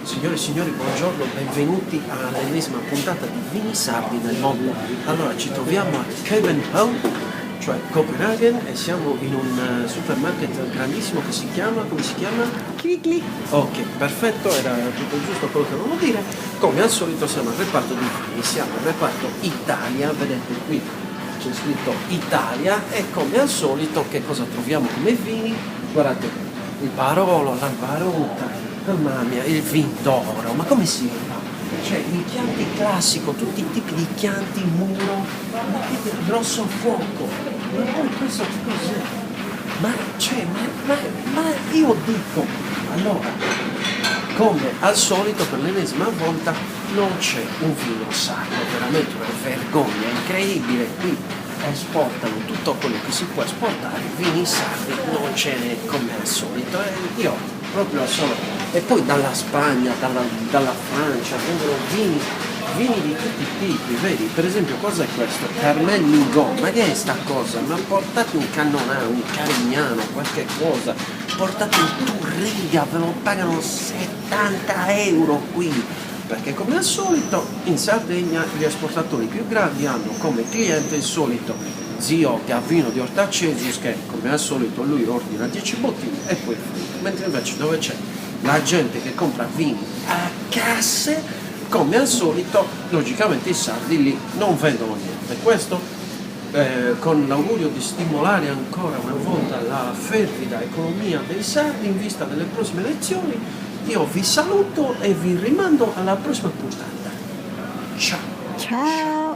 Signore e signori, buongiorno, benvenuti all'ennesima puntata di Vini Sardi nel mondo. Allora, ci troviamo a København, cioè Copenaghen, e siamo in un supermarket grandissimo che si chiama, come si chiama? Quickly. Ok, perfetto, era tutto giusto quello che volevo dire. Come al solito siamo al reparto di vini, siamo al reparto Italia, vedete qui c'è scritto Italia, e come al solito che cosa troviamo come vini? Guardate, il Barolo, la Baruta. Mamma mia, il vin d'oro, ma come si fa? Cioè, il Chianti classico, tutti i tipi di Chianti, muro, ma che rosso fuoco, ma poi questo che cos'è? Ma io dico, allora, come al solito per l'ennesima volta non c'è un vino sacro, veramente una vergogna incredibile, qui esportano tutto quello che si può esportare, vini sacri non ce n'è come al solito, e io proprio sono. E poi dalla Spagna, dalla Francia, vengono vini di tutti i tipi, vedi? Per esempio, cosa è questo? Carmel Migon, ma che è sta cosa? Ma portate un Cannonau, un Carignano, qualche cosa, portate un Turriga, ve lo pagano 70 euro qui, perché come al solito in Sardegna gli esportatori più grandi hanno come cliente il solito zio che ha vino di Ortacesus, che come al solito lui ordina 10 bottiglie e poi finito, mentre invece dove c'è la gente che compra vini a casse, come al solito, logicamente i sardi lì non vendono niente. Questo con l'augurio di stimolare ancora una volta la fervida economia dei sardi in vista delle prossime elezioni, io vi saluto e vi rimando alla prossima puntata. Ciao! Ciao.